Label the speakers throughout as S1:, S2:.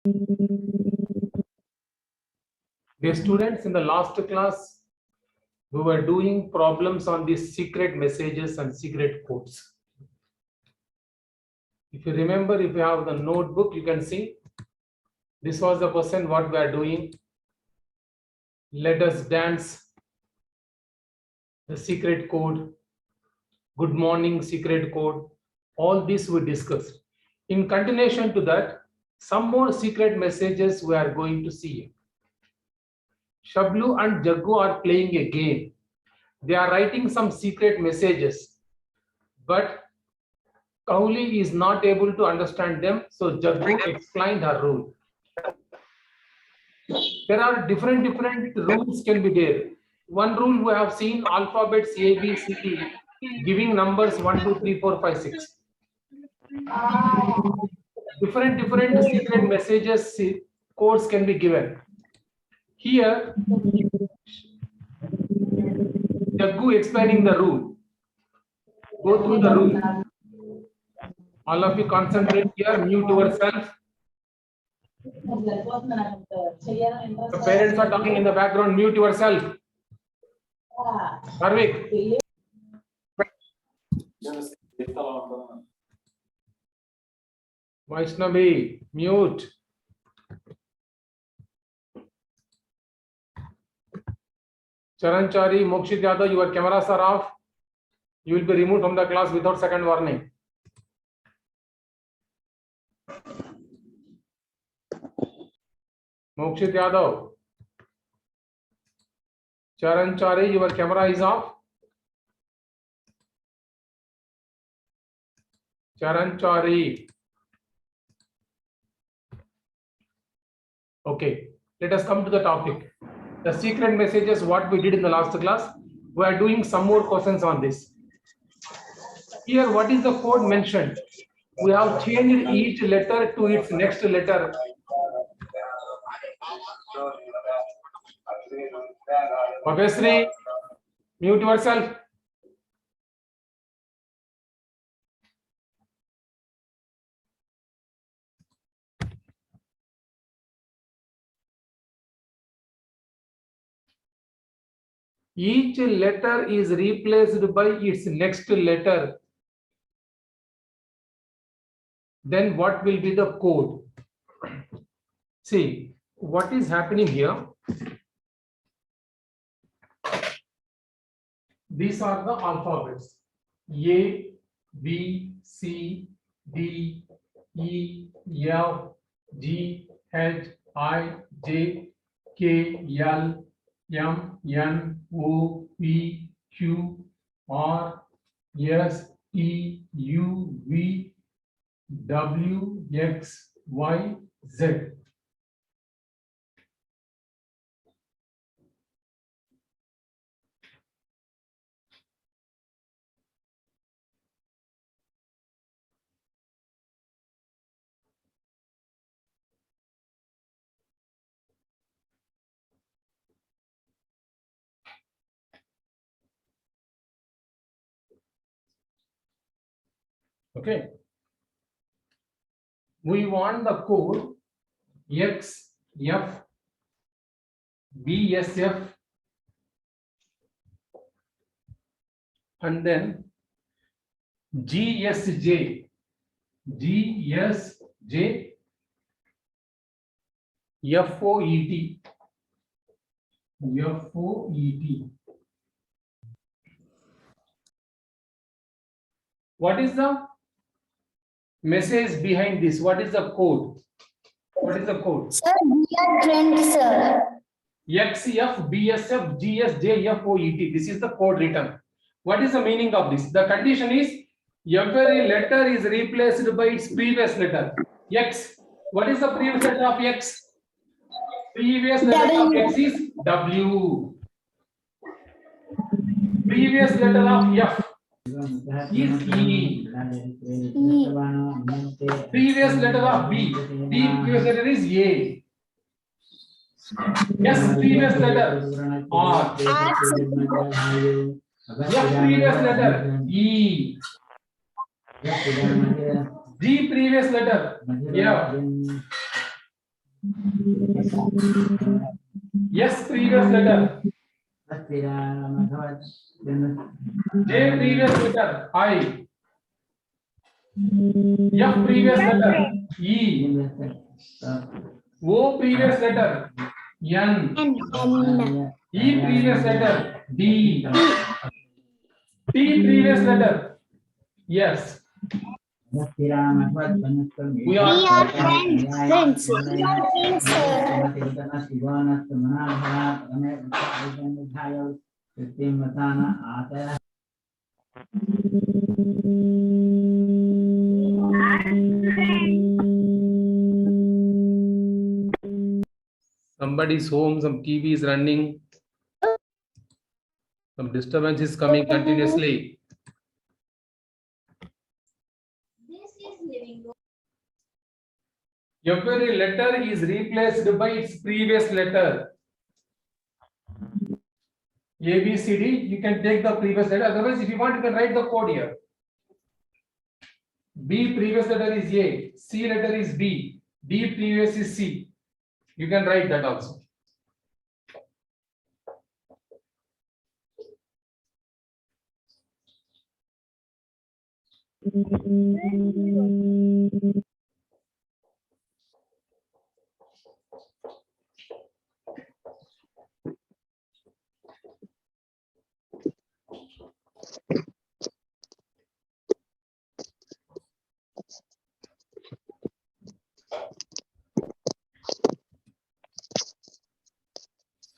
S1: Dear students, in the last class, we were doing problems on these secret messages and secret codes. If you remember, if you have the notebook, you can see this was the question what we are doing. Let us dance, the secret code, good morning secret code, all this we discussed. In continuation to that, some more secret messages we are going to see. Shablu and Jaggu are playing a game. They are writing some secret messages, but Kauli is not able to understand them, so Jaggu explained her rule. There are different rules can be there. One rule we have seen alphabets A, B, C, D, giving numbers 1, 2, 3, 4, 5, 6. Different secret messages, codes can be given. Here, Jaggu explaining the rule. Go through the rule. All of you concentrate here, mute yourself. The parents are talking in the background, mute yourself. Harvik. Vaishnavi, mute. Charanchari, Mokshit Yadav, your cameras are off. You will be removed from the class without second warning. Mokshit Yadav. Charanchari, your camera is off. Charanchari. Okay, let us come to the topic. The secret messages, what we did in the last class. We are doing some more questions on this. Here, what is the code mentioned? We have changed each letter to its next letter. Obviously, mute yourself. Each letter is replaced by its next letter. Then what will be the code? See, what is happening here? These are the alphabets. A, B, C, D, E, F, G, H, I, J, K, L, M, N, O, P, Q, R, S, T, U, V, W, X, Y, Z. Okay. We want the code X, F, B, S, F, and then G, S, J, G, S, J, F, O, E, T, F, O, E, T. What is the message behind this? What is the code? What is the code?
S2: Sir, we are trained, sir.
S1: X, F, B, S, F, G, S, J, F, O, E, T. This is the code written. What is the meaning of this? The condition is every letter is replaced by its previous letter. X. What is the previous letter of X? Previous letter of X is W. Previous letter of F is E. Previous letter of B. B previous letter is A. S previous letter R. F previous letter E. G previous letter F. Yes, previous letter. J, previous letter. I. F, previous letter. E. O, previous letter. N. E, previous letter. D. T, previous letter. Yes. We are
S2: We are friends. We are friends, sir.
S1: Somebody's home, some TV is running. Some disturbance is coming continuously. Every letter is replaced by its previous letter. A, B, C, D, you can take the previous letter. Otherwise, if you want, you can write the code here. B, previous letter is A. C, letter is B. D, previous is C. You can write that also.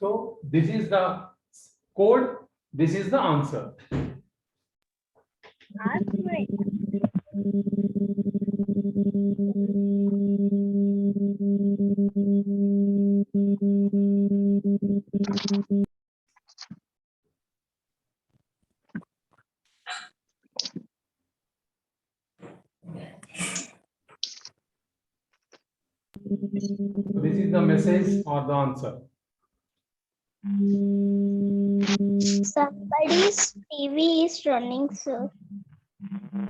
S1: So this is the code. This is the answer. This is the message or the answer.
S2: Somebody's TV is running, sir.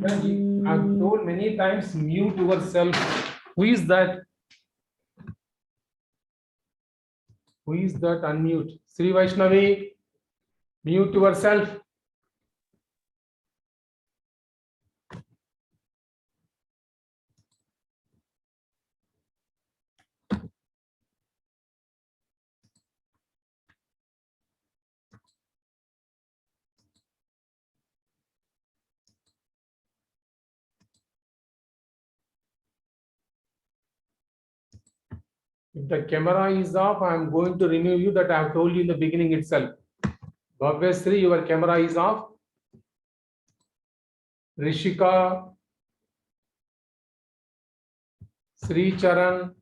S1: I've told many times, mute yourself. Who is that? Who is that? Unmute. Sri Vaishnavi, mute yourself. If the camera is off, I am going to remove you. That I have told you in the beginning itself. Bhavya, your camera is off. Rishika, Sri Charan,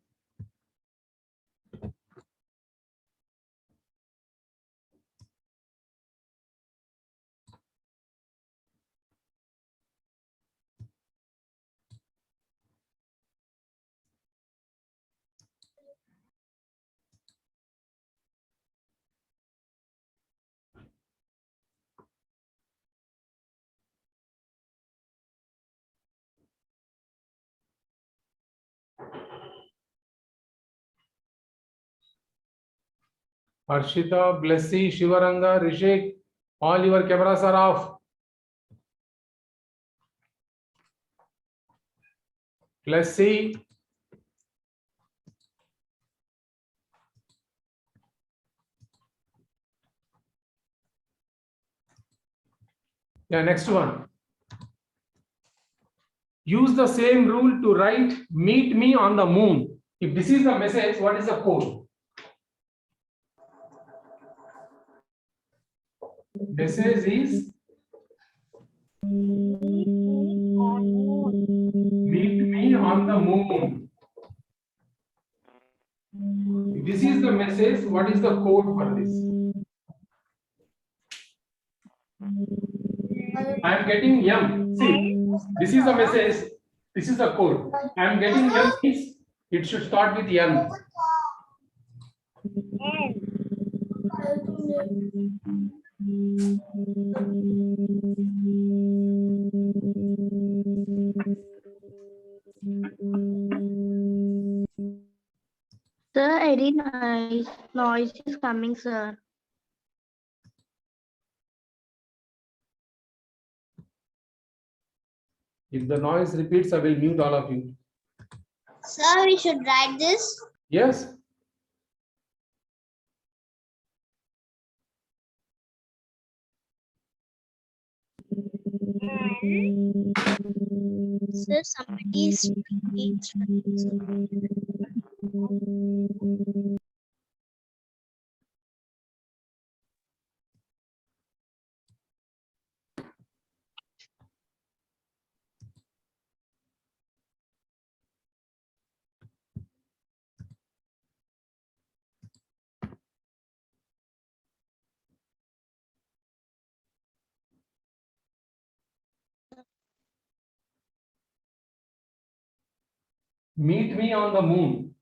S1: Harshita, Blessy, Shivaranga, Rishik, all your cameras are off. Blessy, yeah, next one. Use the same rule to write meet me on the moon. If this is the message, what is the code? Message is meet me on the moon. If this is the message, what is the code for this? I am getting M. See, this is the message. This is the code. I am getting M means it should start with N.
S2: Sir, any noise is coming, sir.
S1: If the noise repeats, I will mute all of you.
S2: Sir, we should write this.
S1: Yes.
S2: Sir, somebody is speaking.
S1: Meet me on the moon.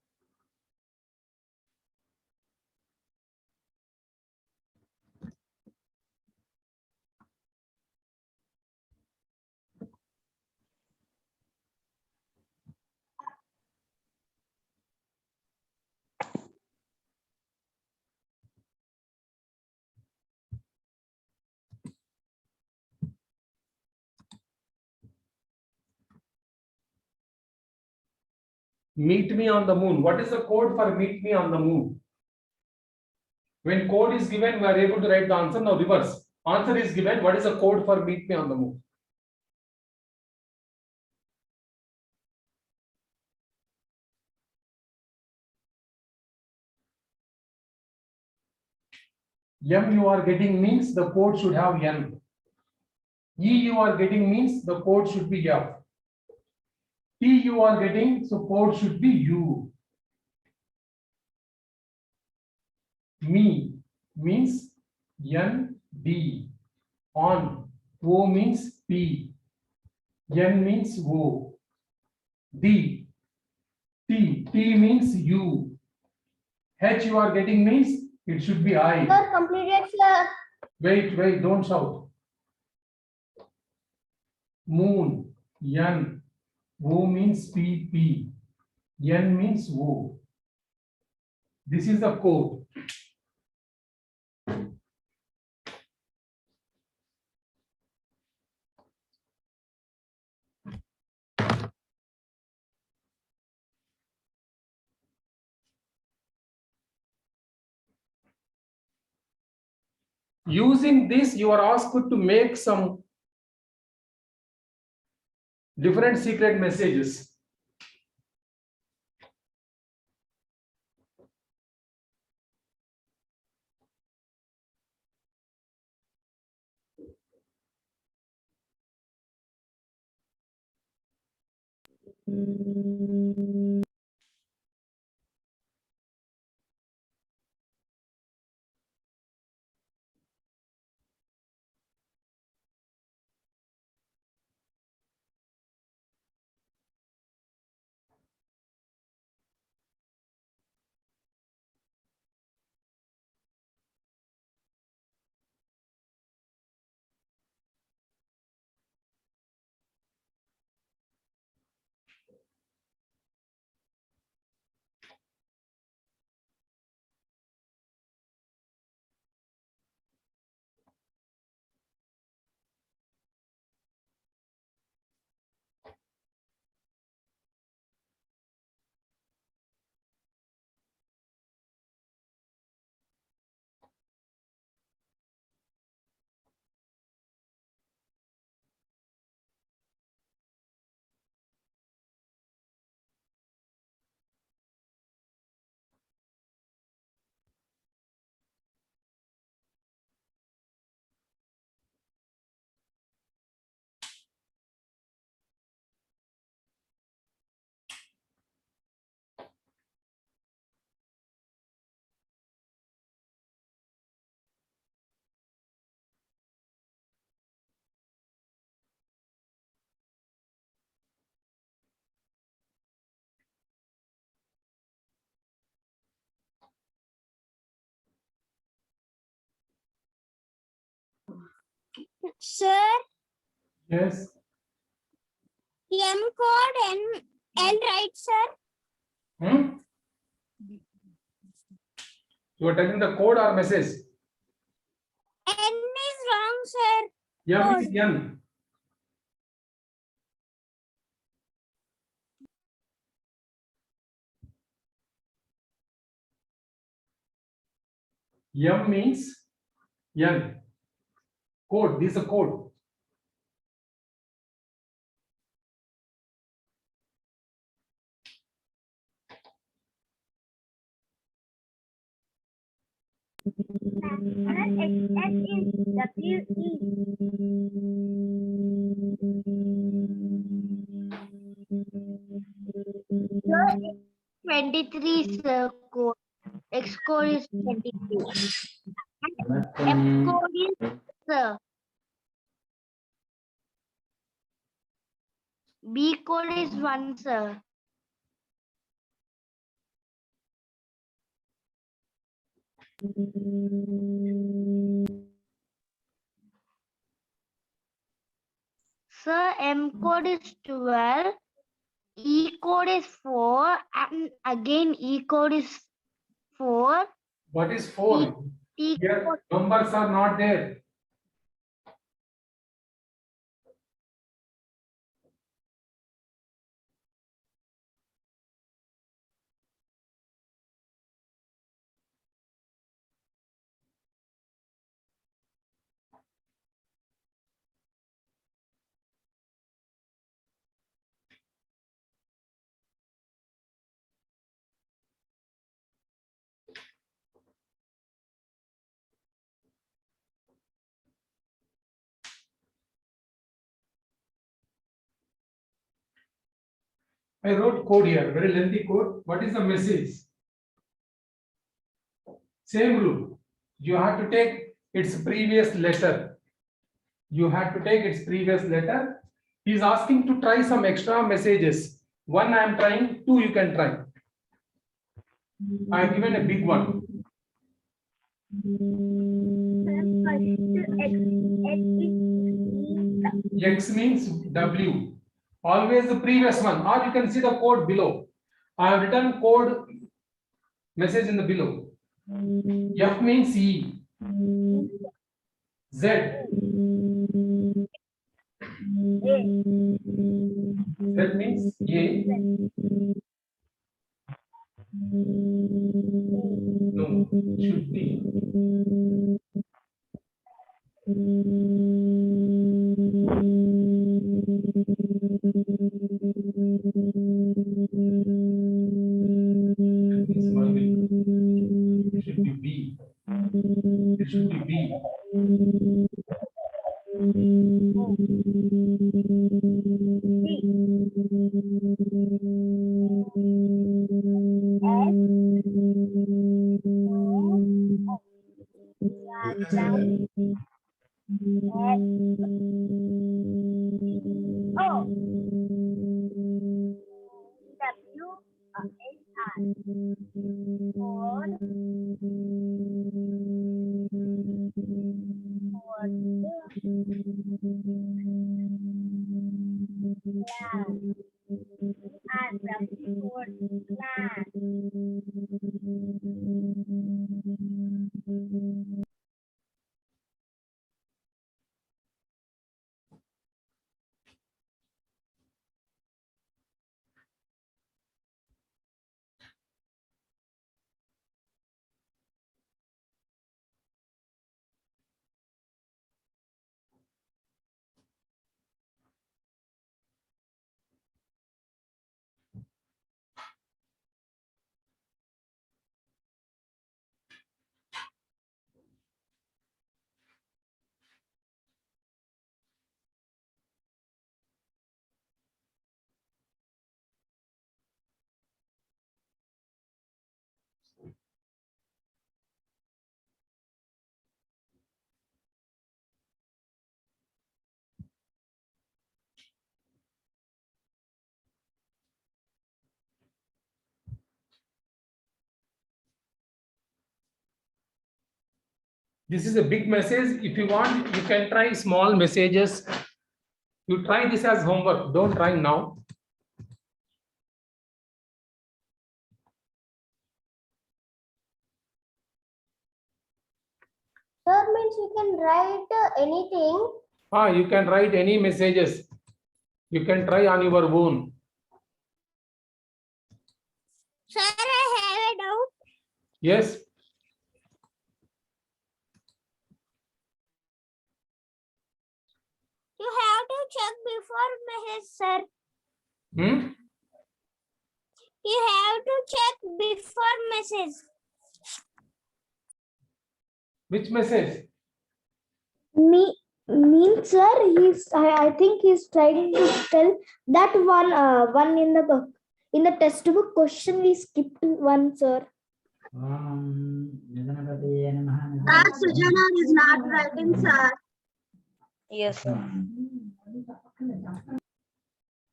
S1: Meet me on the moon. What is the code for meet me on the moon? When code is given, we are able to write the answer. Now reverse. Answer is given. What is the code for meet me on the moon? M you are getting means the code should have N. E you are getting means the code should be F. T you are getting, so code should be U. Me means N D. On. O means P. N means O. D. T. T means U. H you are getting means it should be I.
S2: Sir, completed, sir.
S1: Wait, don't shout. Moon. N. O means PP. N means O. This is the code. Using this, you are asked to make some different secret messages.
S2: Sir,
S1: Yes.
S2: M code N right, sir.
S1: Hmm? You are telling the code or message?
S2: N is wrong, sir.
S1: M is N. M means N. Code. This is a code.
S2: X is WE. 23 code. X code is 23. F code is B code is 1, sir. Sir, M code is 12. E code is 4. And again E code is 4.
S1: What is 4?
S2: T
S1: Here
S2: code
S1: numbers are not there. I wrote code here, very lengthy code. What is the message? Same rule. You have to take its previous letter. You have to take its previous letter. He is asking to try some extra messages. One I am trying, two you can try. I have given a big one. X means W. Always the previous one, or you can see the code below. I have written code message in the below. F means E. Z. Z means A. No, should be. This one will, should be B. This should be B. This is a big message. If you want, you can try small messages. You try this as homework. Don't try now.
S3: means you can write anything.
S1: You can write any messages. You can try on your own.
S3: Sir, I have a doubt.
S1: Yes.
S3: You have to check before message, sir. You have to check before message.
S1: Which message?
S4: Means sir, I think he's trying to tell that one in the textbook question we skipped one, sir.
S3: Sujana is not writing, sir.
S5: Yes, sir.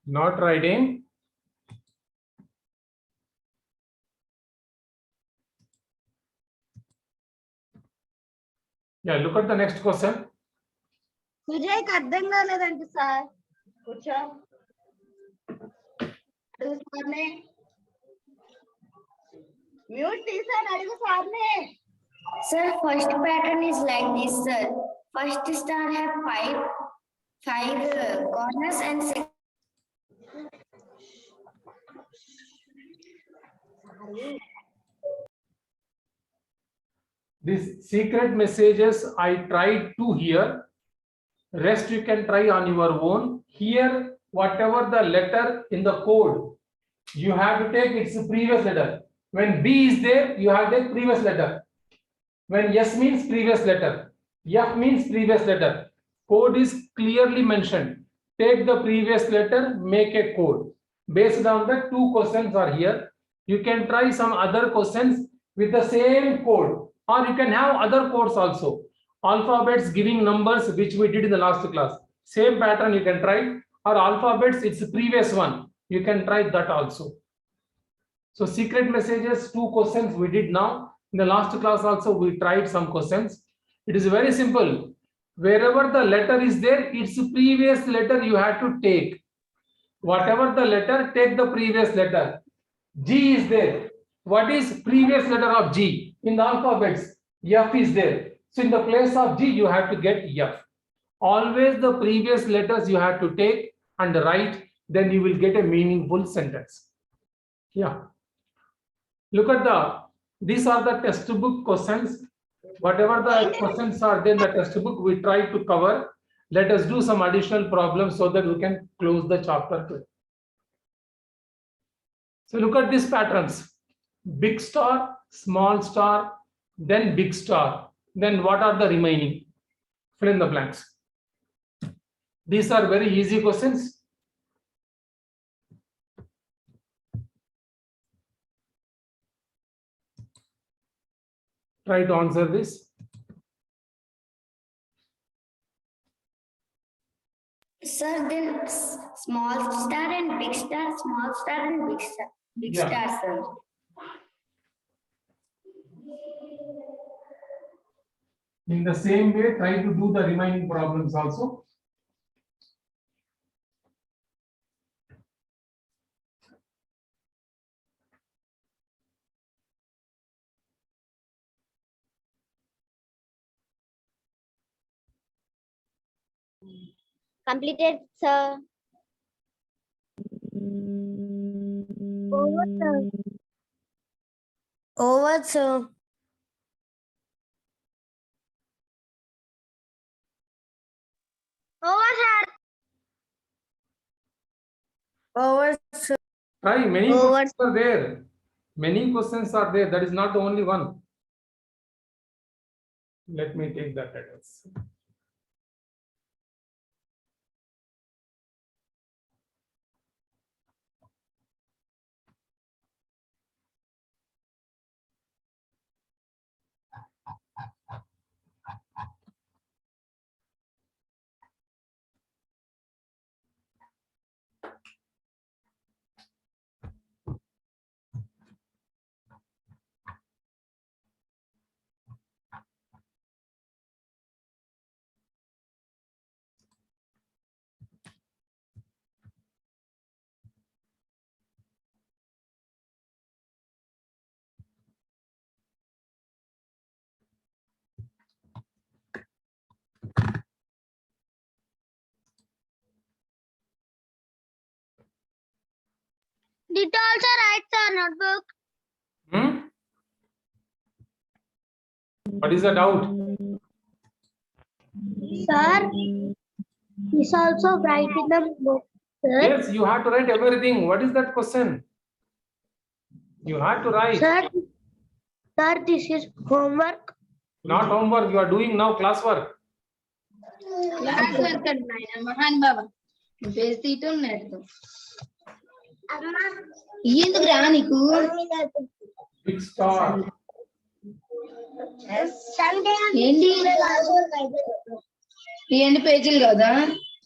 S1: Not writing. Yeah, look at the next question.
S3: విజయ్కి అర్థం కాలేదండి sir కూర్చో mute తీసాను అడుగు సార్నే
S4: Sir, first pattern is like this, sir. First star have five corners and six.
S1: These secret messages I tried to here. Rest you can try on your own. Here, whatever the letter in the code, you have to take its previous letter. When B is there, you have to take previous letter. When S means previous letter, F means previous letter. Code is clearly mentioned. Take the previous letter, make a code. Based on the two questions are here. You can try some other questions with the same code, or you can have other codes also. Alphabets giving numbers, which we did in the last class. Same pattern you can try, or alphabets, it's the previous one. You can try that also. So secret messages, two questions we did now. In the last class also, we tried some questions. It is very simple. Wherever the letter is there, its previous letter you have to take. Whatever the letter, take the previous letter. G is there. What is previous letter of G? In the alphabets, F is there. So in the place of G, you have to get F. Always the previous letters you have to take and write, then you will get a meaningful sentence. Yeah. Look at these are the textbook questions. Whatever the questions are there in the textbook, we try to cover. Let us do some additional problems so that we can close the chapter. So look at these patterns. Big star, small star, then big star. Then what are the remaining? Fill in the blanks. These are very easy questions. Try to answer this.
S4: Sir, then small star and big star, small star and big star. Big
S1: Yeah.
S4: star, sir.
S1: In the same way, try to do the remaining problems also.
S3: Completed, sir. Over, sir.
S4: Over, sir.
S3: Over, sir.
S4: Over, sir.
S1: Try many
S3: Over.
S1: questions are there. Many questions are there. That is not the only one. Let me take that address.
S3: Did also write our notebook.
S1: Hmm? What is the doubt?
S2: Sir, he's also writing the book. Sir,
S1: Yes, you have to write everything. What is that question? You have to write.
S2: sir, this is homework.
S1: Not homework. You are doing now classwork.
S6: Class work అండి నాయన మహాన్ బాబా page తీయటం నేర్చుకో ఎందుకు రా నీకు
S1: Big star.
S6: ఏంటి ఈ ఎండ్ పేజీలు కదా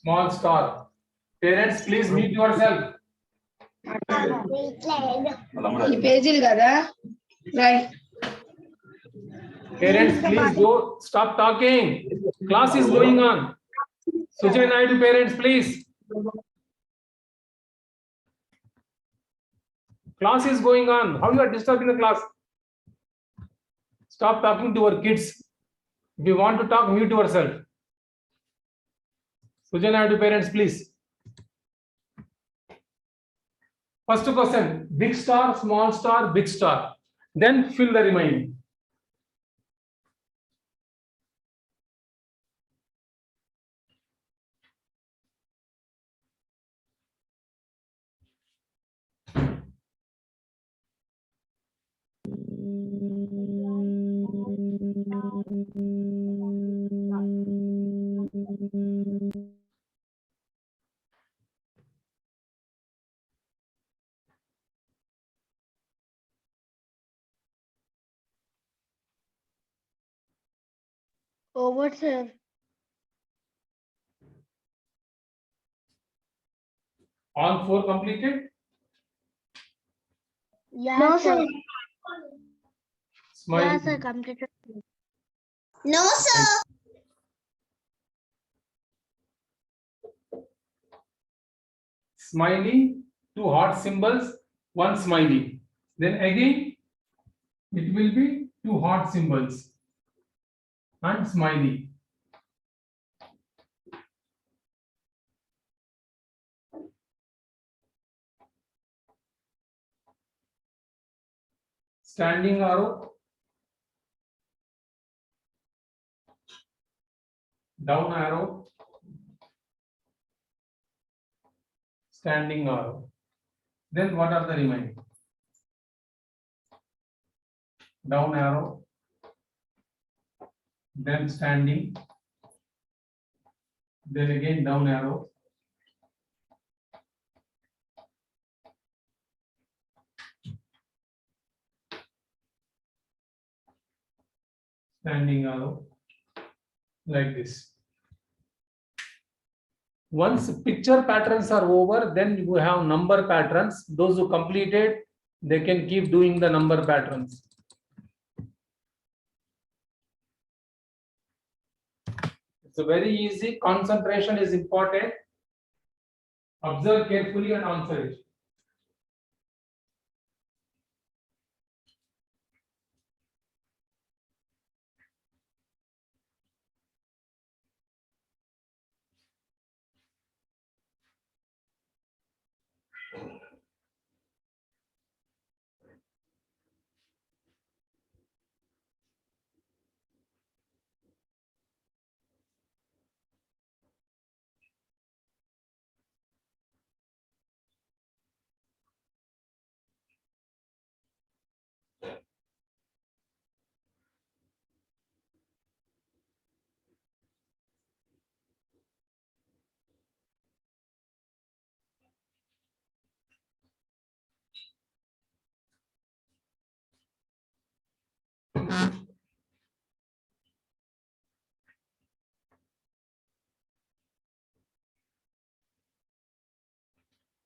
S1: Small star. Parents, please mute yourself.
S6: ఈ పేజీలు కదా right
S1: Parents, please go. Stop talking. Class is going on. Sujay Naidu, parents, please. Class is going on. How you are disturbing the class? Stop talking to our kids. If you want to talk, mute yourself. Sujay Naidu, parents, please. First question: big star, small star, big star. Then fill the remaining.
S2: Over, sir.
S1: All four completed.
S2: No, sir.
S1: Smile.
S2: Yeah, sir, completed.
S3: No, sir.
S1: Smiley, two heart symbols, one smiley. Then again, it will be two heart symbols and smiley. Standing arrow, down arrow, standing arrow. Then what are the remaining? Down arrow, then standing, then again down arrow, standing arrow, like this. Once picture patterns are over, then you have number patterns. Those who completed, they can keep doing the number patterns. It's a very easy. Concentration is important. Observe carefully and answer it.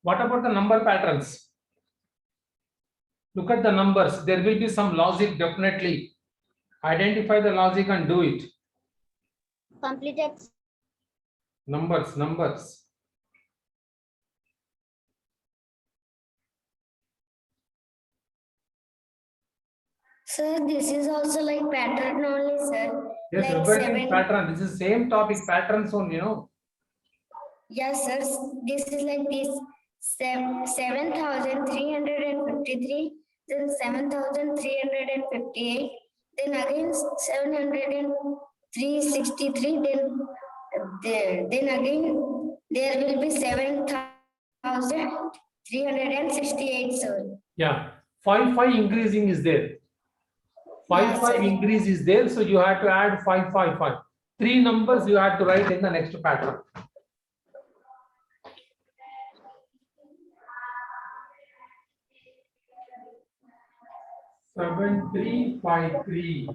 S1: What about the number patterns? Look at the numbers. There will be some logic definitely. Identify the logic and do it.
S3: Completed.
S1: Numbers, numbers.
S7: Sir, this is also like pattern only, sir.
S1: Yes,
S7: Like
S1: everything
S7: seven-
S1: pattern. This is same topic, patterns only,
S7: Yes, sir. This is like this 7,353, then 7,358, then again 703.63, then again there will be 7,368, sir.
S1: Yeah, 5 increasing is there. 5
S7: sir.
S1: increase is there, so you have to add 5. 3 numbers you have to write in the next pattern. Seven three five three,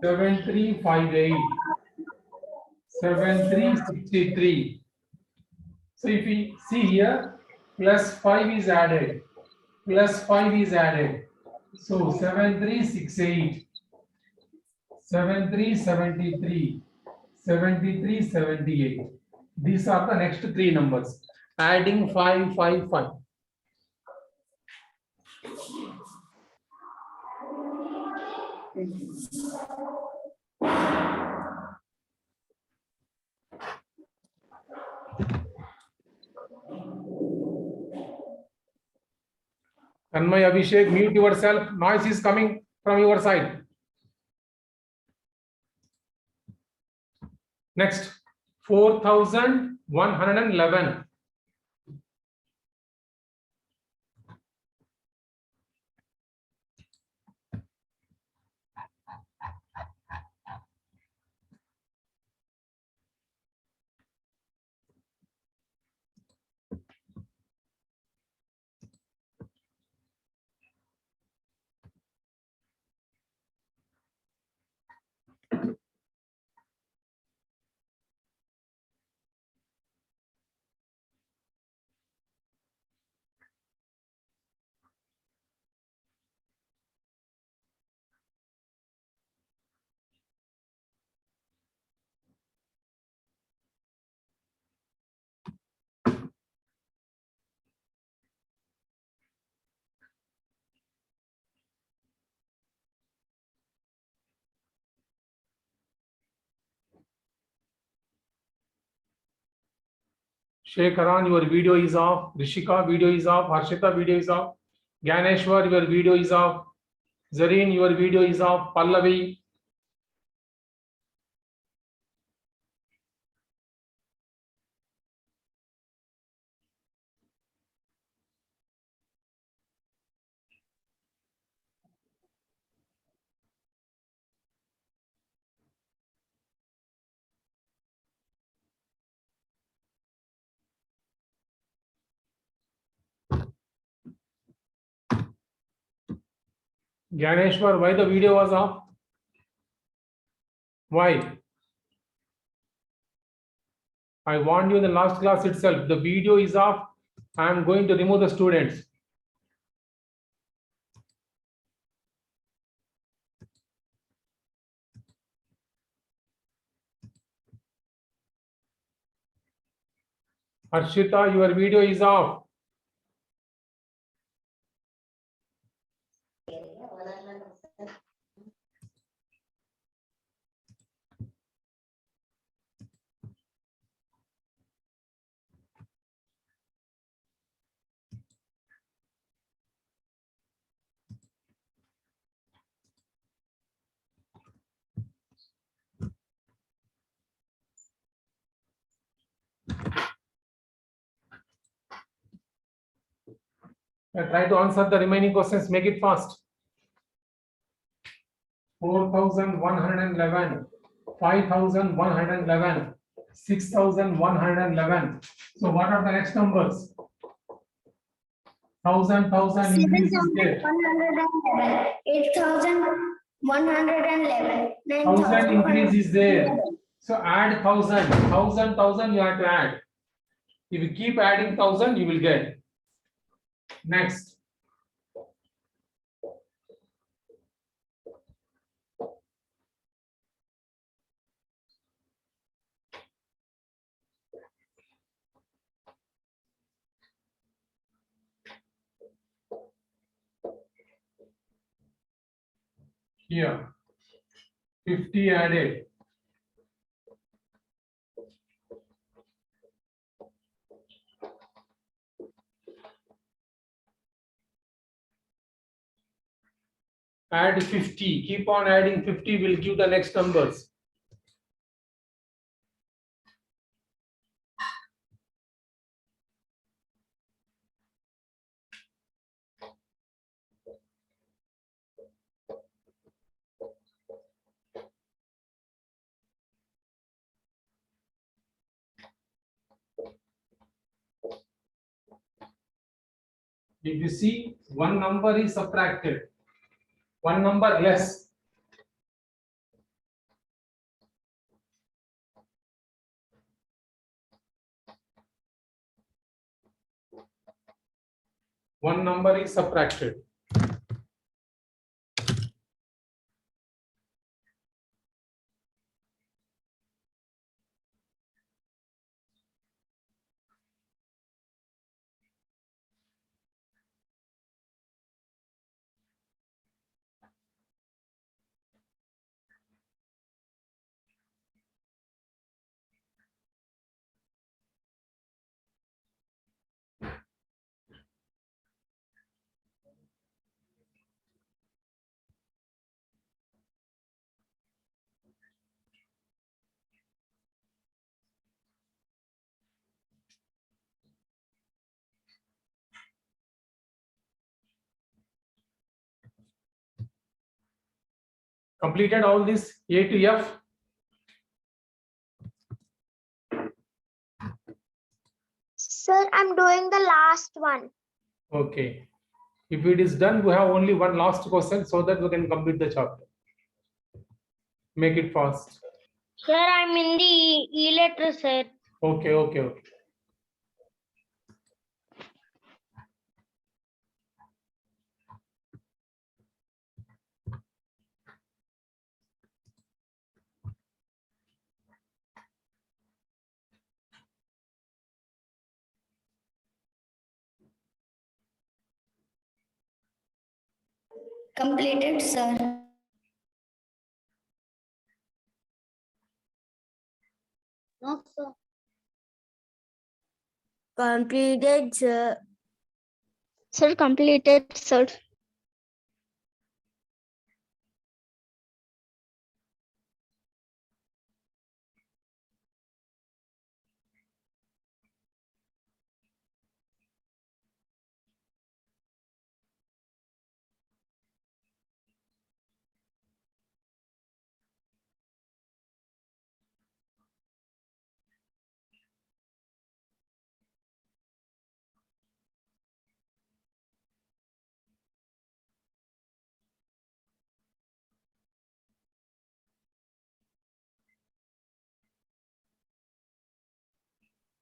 S1: 7358, 7363. So if we see here, plus 5 is added, plus 5 is added. So 7368, 7373, 7378. These are the next 3 numbers. Adding 5. Tanmay, Abhishek, mute yourself. Noise is coming from your side. Next, 4111. Shekaran, your video is off. Rishika, video is off. Harshita, video is off. Ganeshwar, your video is off. Zareen, your video is off. Pallavi. Ganeshwar, why the video was off? Why? I warned you in the last class itself. The video is off. I am going to remove the students. Harshita, your video is off. Try to answer the remaining questions. Make it fast. 4111, 5111, 6111. So what are the next numbers? 1,000 increase is there.
S7: 8,111.
S1: 1,000 increase is there. So add 1,000 you have to add. If you keep adding 1,000, you will get. Next. Here, 50 added. Add 50. Keep on adding 50 will give the next numbers. If you see, one number is subtracted, one number less. One number is subtracted. Completed all this A to F.
S3: Sir, I'm doing the last one.
S1: Okay. If it is done, we have only one last question so that we can complete the chapter. Make it fast.
S2: Sir, I'm in the E letter, sir.
S1: Okay.
S7: Completed, sir.
S3: No, sir.
S2: Completed, sir. Sir, completed, sir.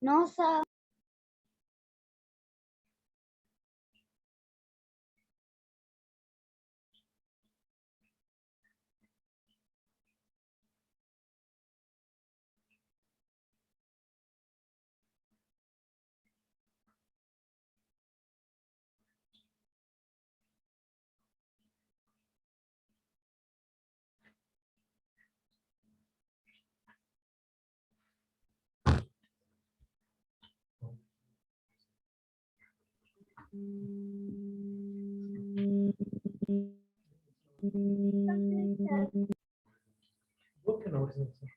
S3: No, sir.
S1: Okay, now it's answer.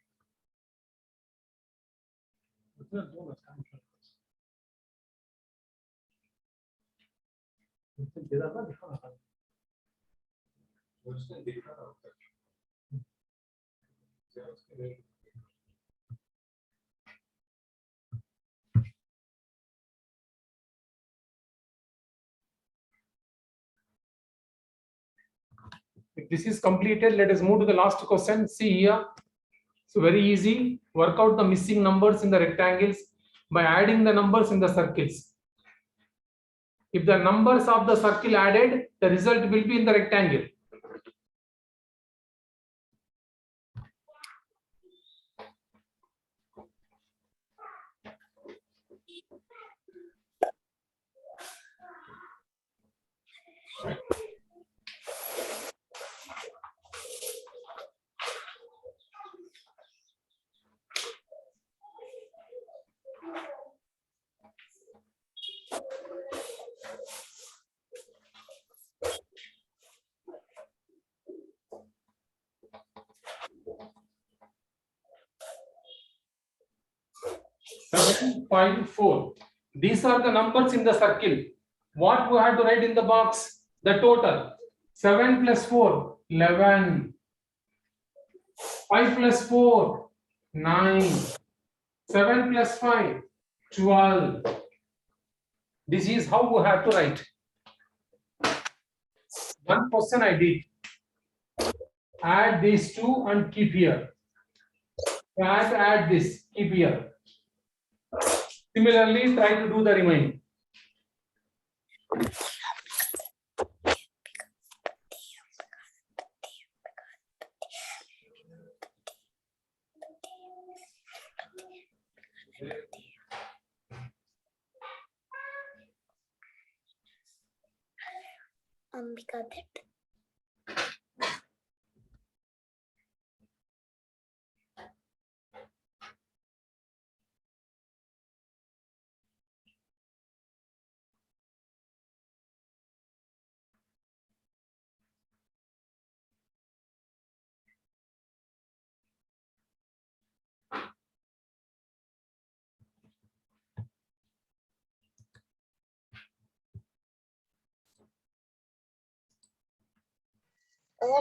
S1: If this is completed, let us move to the last question. See here. So very easy. Work out the missing numbers in the rectangles by adding the numbers in the circles. If the numbers of the circle added, the result will be in the rectangle. 7, 5, 4. These are the numbers in the circle. What we have to write in the box? The total. 7 plus 4, 11. 5 plus 4, 9. 7 plus 5, 12. This is how we have to write. One question I did. Add these two and keep here. Add this, keep here. Similarly, try to do the remaining.
S7: Ambika that.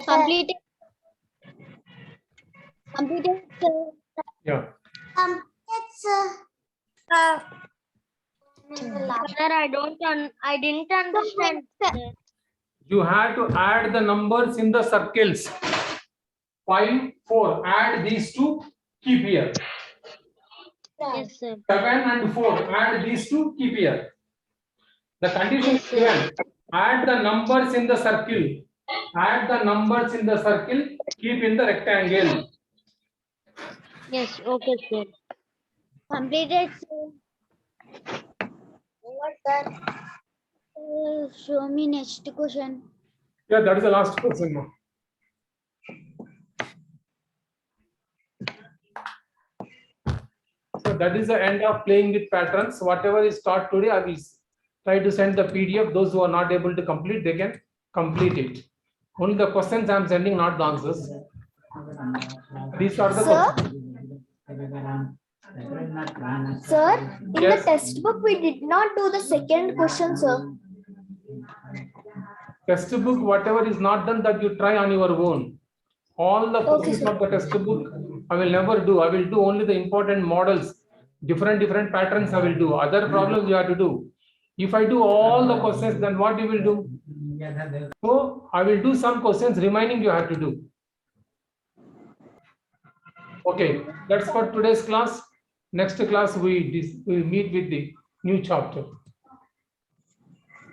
S3: Completed. Completed.
S1: Yeah.
S2: Sir, I didn't understand.
S1: You have to add the numbers in the circles. 5, 4. Add these two, keep here.
S2: Yes, sir.
S1: 7 and 4. Add these two, keep here. The condition is given. Add the numbers in the circle. Add the numbers in the circle. Keep in the rectangle.
S2: Yes, okay, sir.
S3: Completed. Show me next question.
S1: Yeah, that is the last question now. So that is the end of playing with patterns. Whatever is taught today, I will try to send the PDF. Those who are not able to complete, they can complete it. Only the questions I am sending, not the answers. These are the questions.
S4: Sir, in
S1: Yes.
S4: the test book, we did not do the second question, sir.
S1: Textbook, whatever is not done, that you try on your own. All the questions
S4: sir.
S1: of the textbook, I will never do. I will do only the important models, different patterns I will do. Other problems you have to do. If I do all the questions, then what you will do? So I will do some questions, remaining you have to do. Okay, that's for today's class. Next class we meet with the new chapter.